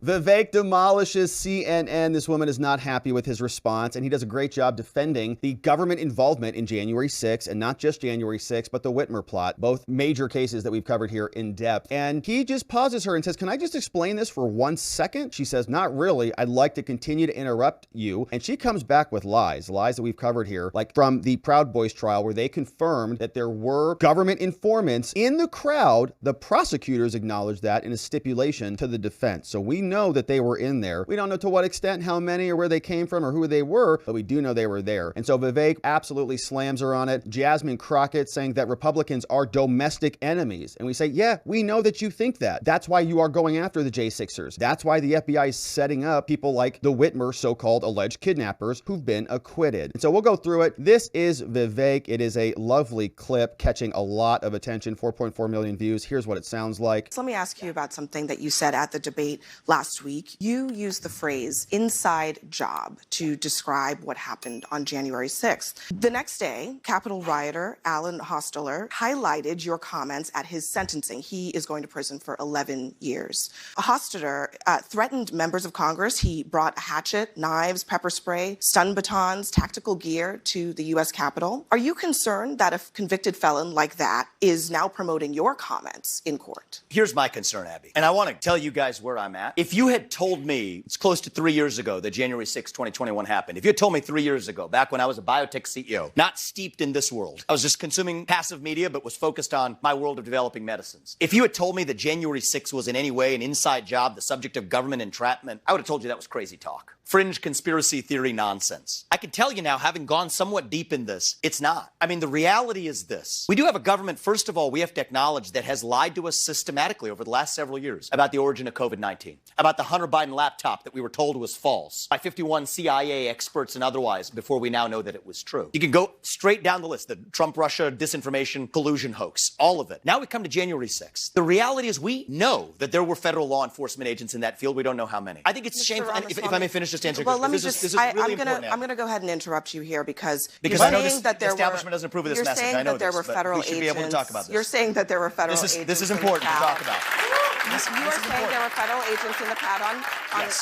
Vivek demolishes CNN. This woman is not happy with his response, and he does a great job defending the government involvement in January 6th, and not just January 6th, but the Whitmer plot, both major cases that we've covered here in depth. And he just pauses her and says, "Can I just explain this for 1 second?" She says, "Not really. I'd like to continue to interrupt you." And she comes back with lies that we've covered here, like from the Proud Boys trial, where they confirmed that there were government informants in the crowd. The prosecutors acknowledged that in a stipulation to the defense. So we know that they were in there. We don't know to what extent, how many, or where they came from, or who they were, but we do know they were there. And so Vivek absolutely slams her on it. Jasmine Crockett saying that Republicans are domestic enemies. And we say, yeah, we know that you think that. That's why you are going after the J6ers. That's why the FBI is setting up people like the Whitmer so-called alleged kidnappers who've been acquitted. And so we'll go through it. This is Vivek. It is a lovely clip catching a lot of attention, 4.4 million views. Here's what it sounds like. So let me ask you about something that you said at the debate last week. You used the phrase inside job to describe what happened on January 6th. The next day, Capitol rioter Alan Hosteler highlighted your comments at his sentencing. He is going to prison for 11 years. Hosteler threatened members of Congress. He brought a hatchet, knives, pepper spray, stun batons, tactical gear to the U.S. Capitol. Are you concerned that a convicted felon like that is now promoting your comments in court? Here's my concern, Abby, and I want to tell you guys where I'm at. If you had told me, it's close to 3 years ago that January 6, 2021 happened. If you had told me 3 years ago, back when I was a biotech CEO, not steeped in this world, I was just consuming passive media, but was focused on my world of developing medicines. If you had told me that January 6 was in any way an inside job, the subject of government entrapment, I would have told you that was crazy talk. Fringe conspiracy theory nonsense. I can tell you now, having gone somewhat deep in this, it's not. I mean, the reality is this. We do have a government, first of all, we have to acknowledge, that has lied to us systematically over the last several years about the origin of COVID-19, about the Hunter Biden laptop that we were told was false by 51 CIA experts and otherwise before we now know that it was true. You can go straight down the list, the Trump-Russia disinformation collusion hoax, all of it. Now we come to January 6th. The reality is we know that there were federal law enforcement agents in that field. We don't know how many. I think it's shameful. If I may finish this answer. Well, let me I'm going to go ahead and interrupt you here because you're saying that the establishment doesn't approve of this message. I know that there were federal agents. We should be able to talk about this. You're saying that there were federal agents. This is important to talk about. You are saying there were federal agents in the crowd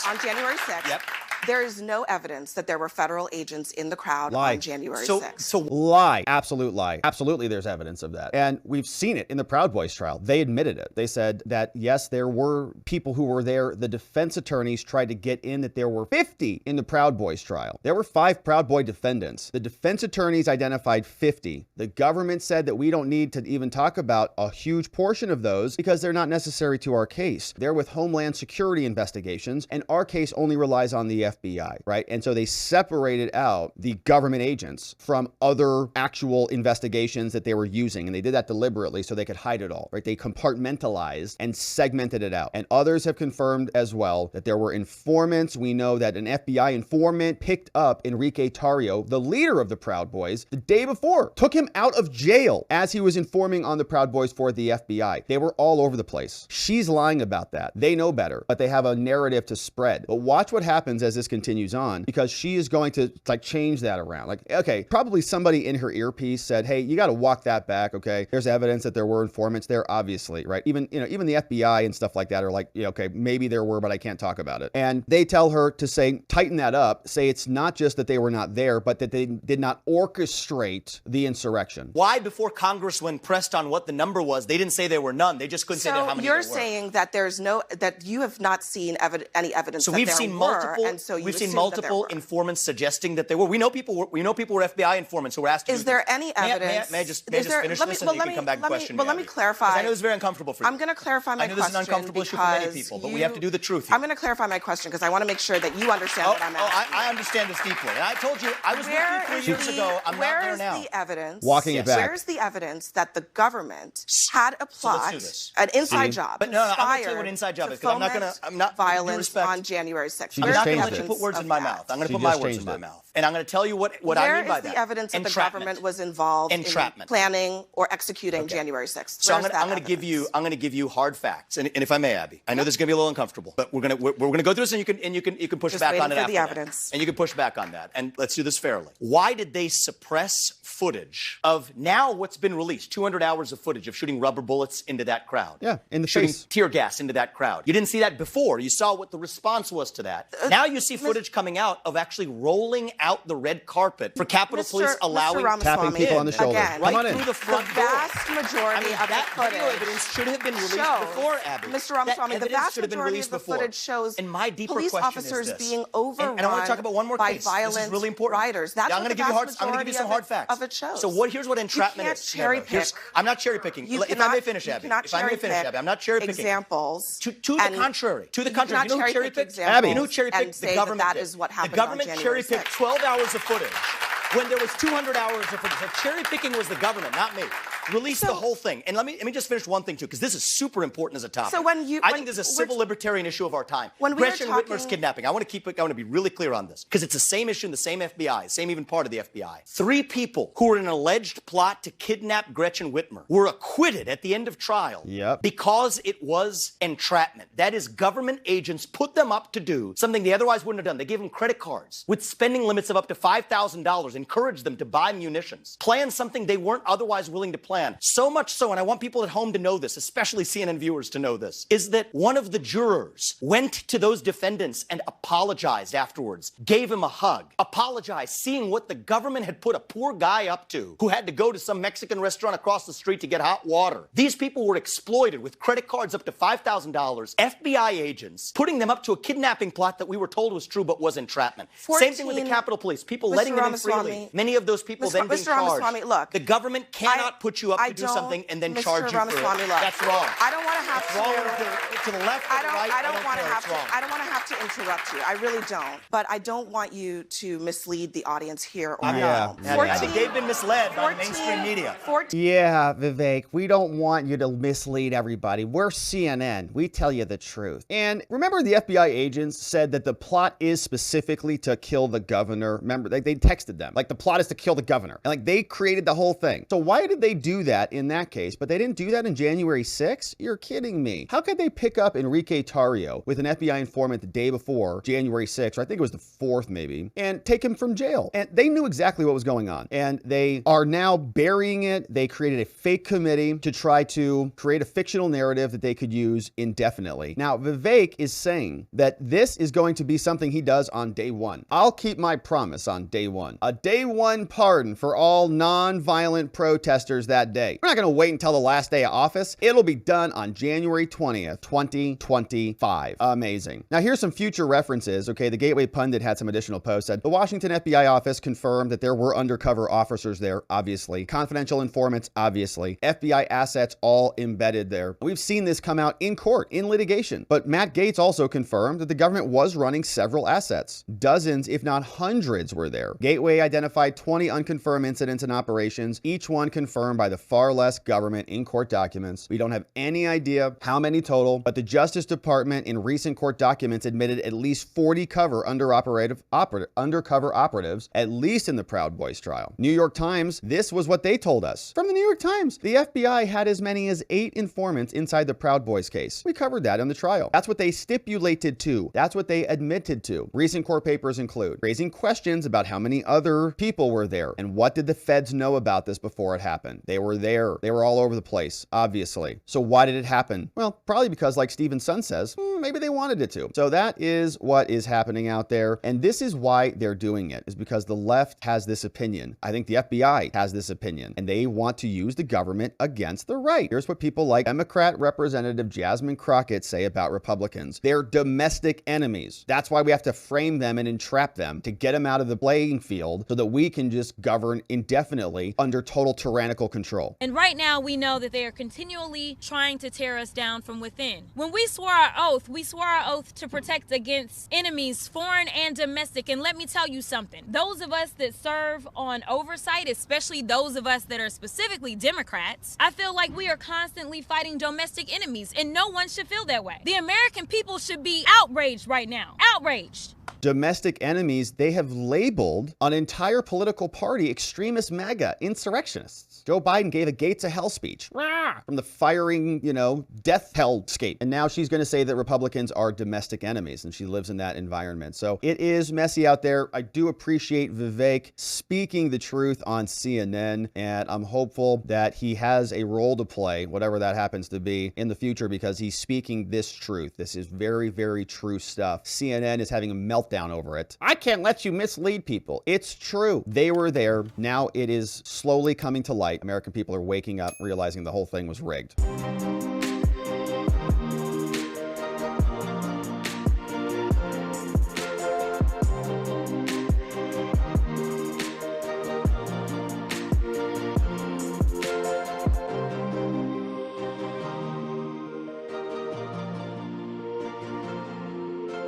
on January 6th. Yep. There is no evidence that there were federal agents in the crowd on January 6th. So lie. Absolute lie. Absolutely, there's evidence of that. And we've seen it in the Proud Boys trial. They admitted it. They said that, yes, there were people who were there. The defense attorneys tried to get in that there were 50 in the Proud Boys trial. There were 5 Proud Boy defendants. The defense attorneys identified 50. The government said that we don't need to even talk about a huge portion of those because they're not necessary to our case. They're with Homeland Security investigations, and our case only relies on the FBI, right? And so they separated out the government agents from other actual investigations that they were using. And they did that deliberately so they could hide it all, right? They compartmentalized and segmented it out. And others have confirmed as well that there were informants. We know that an FBI informant picked up Enrique Tarrio, the leader of the Proud Boys, the day before, took him out of jail as he was informing on the Proud Boys for the FBI. They were all over the place. She's lying about that. They know better, but they have a narrative to spread. But watch what happens as this continues on, because she is going to change that around. Okay, probably somebody in her earpiece said, hey, you got to walk that back. Okay, there's evidence that there were informants there, obviously, right? Even the FBI and stuff like that are like, okay, maybe there were, but I can't talk about it. And they tell her to say, tighten that up, say it's not just that they were not there, but that they did not orchestrate the insurrection. Why, before Congress, when pressed on what the number was, they didn't say there were none. They just couldn't say how many there were. So you're saying that that you have not seen any evidence that there were. So we've seen multiple informants suggesting that there were. We know people were FBI informants who were asked to Is there any evidence? May I just finish this and you can come back and question me? But let me clarify. I know it's very uncomfortable for you. I'm going to clarify my question. I know this is an uncomfortable issue for many people, but we have to do the truth here. I'm going to clarify my question because I want to make sure that you understand what I'm asking. I understand this deeply. And I told you, I was with you 3 years ago. I'm not there now. Where is the evidence? Walking it back. Where is the evidence that the government had a plot, an inside job, but no, I'm going to tell you what an inside job is because I'm not violence on January 6th? She just changed it. evidence put words of in my that? mouth. I'm going to She put my just words in changed my it. mouth. And I'm going to tell you what I mean by Where that. is the evidence that the Entrapment. government was involved in Entrapment. planning or executing January 6th? So I'm Where's going that to give you evidence? I'm going to give you hard facts, and if I may, Abby, I know this is going to be a little uncomfortable, but we're going to go through this, and you can push Just back waiting on it for after the that. evidence. And you can push back on that, and let's do this fairly. Why did they suppress footage of now what's been released? 200 hours of footage of shooting rubber bullets into that crowd. Yeah, in the shooting face. tear gas into that crowd. You didn't see that before. You saw what the response was to that. Now you see footage coming out of actually rolling out the red carpet for Capitol Police allowing Tapping people on the shoulder. Again, Come right on in. through the front the door. vast majority of the that video footage evidence should have been released shows, before, Abby. Mr. That Ramaswamy, the evidence vast should have been majority released of the before. footage shows And my deeper police question officers is this. being overrun and I want to talk about one more by case. violent This is really important. riders. That's Yeah, I'm what going the to give you hard. vast I'm going to give you some majority hard facts. of it shows. So here's what entrapment can't is. cherry pick. I'm not cherry picking. You If I cannot- may finish, you Abby. cannot If I may cherry finish, pick Abby. I'm not cherry picking. examples. To the and contrary. To the you contrary. cannot You know who cherry cherry pick picked? examples You know who cherry and picked? say The government that did. is what happened The government on cherry January picked 6th. 12 hours of footage. When there was 200 hours of footage. So cherry picking was the government, not me. Release the whole thing. And let me just finish one thing too, because this is super important as a topic. So I think this is a civil libertarian issue of our time. When we were Gretchen talking- Whitmer's kidnapping. I want to be really clear on this, because it's the same issue in the same FBI, same even part of the FBI. 3 people who were in an alleged plot to kidnap Gretchen Whitmer were acquitted at the end of trial. Yep. Because it was entrapment. That is, government agents put them up to do something they otherwise wouldn't have done. They gave them credit cards with spending limits of up to $5,000, encouraged them to buy munitions, plan something they weren't otherwise willing to plan. So much so, and I want people at home to know this, especially CNN viewers to know this, is that one of the jurors went to those defendants and apologized afterwards, gave him a hug, apologized, seeing what the government had put a poor guy up to who had to go to some Mexican restaurant across the street to get hot water. These people were exploited with credit cards up to $5,000, FBI agents putting them up to a kidnapping plot that we were told was true but was entrapment. Same thing with the Capitol Police, people Mr. letting them in Ramaswamy, freely. Many of those people then being Mr. charged. Ramaswamy, look, the government cannot put you up to do don't- something and then Mr. charge you for it. Ramaswamy, look, That's wrong. I don't want to have It's wrong to the left, I to the right. don't want to care. have It's to. wrong. I don't want to have to interrupt you. I really don't. But I don't want you to mislead the audience here or Yeah. now. I think they've been misled by the mainstream media. 14 Yeah, Vivek, we don't want you to mislead everybody. We're CNN. We tell you the truth. And remember, the FBI agents said that the plot is specifically to kill the governor. Remember, they texted them. Like, the plot is to kill the governor. And, like, they created the whole thing. So why did they do that in that case? But they didn't do that in January 6th? You're kidding me. How could they pick up Enrique Tarrio with an FBI informant the day before January 6th, or I think it was the 4th maybe, and take him from jail? And they knew exactly what was going on. And they are now burying it. They created a fake committee to try to create a fictional narrative that they could use indefinitely. Now, Vivek is saying that this is going to be something he does on day 1. I'll keep my promise on day 1. A day 1 pardon for all non-violent protesters that day. We're not going to wait until the last day of office. It'll be done on January 20th, 2025. Amazing. Now, here's some future references. Okay, the Gateway Pundit had some additional posts. Said the Washington FBI office confirmed that there were undercover officers there, obviously. Confidential informants, obviously. FBI assets all embedded there. We've seen this come out in court, in litigation. But Matt Gaetz also confirmed that the government was running several assets. Dozens, if not hundreds, were there. Gateway identified 20 unconfirmed incidents and operations, each one confirmed by the far less government in court documents. We don't have any idea how many total, but the Justice Department in recent court documents admitted at least 40 undercover operatives, at least in the Proud Boys trial. New York Times, this was what they told us. From the New York Times, the FBI had as many as 8 informants inside the Proud Boys case. We covered that in the trial. That's what they stipulated to. That's what they admitted to. Recent court papers include raising questions about how many other people were there and what did the feds know about this before it happened. They were there. They were all over the place, obviously. So why did it happen? Well, probably because, like Stephen Sun says, maybe they wanted it to. So that is what is happening out there. And this is why they're doing it, is because the left has this opinion. I think the FBI has this opinion, and they want to use the government against the right. Here's what people like Democrat Representative Jasmine Crockett say about Republicans. They're domestic enemies. That's why we have to frame them and entrap them to get them out of the playing field so that we can just govern indefinitely under total tyrannical control. control. And right now we know that they are continually trying to tear us down from within. When we swore our oath, we swore our oath to protect against enemies, foreign and domestic. And let me tell you something. Those of us that serve on oversight, especially those of us that are specifically Democrats, I feel like we are constantly fighting domestic enemies, and no one should feel that way. The American people should be outraged right now. Outraged. Domestic enemies, they have labeled an entire political party extremist MAGA insurrectionists. Joe Biden gave a gates of hell speech from the firing, death hellscape. And now she's going to say that Republicans are domestic enemies, and she lives in that environment. So it is messy out there. I do appreciate Vivek speaking the truth on CNN, and I'm hopeful that he has a role to play, whatever that happens to be, in the future, because he's speaking this truth. This is very, very true stuff. CNN is having a meltdown over it. I can't let you mislead people. It's true. They were there. Now it is slowly coming to light. American people are waking up, realizing the whole thing was rigged.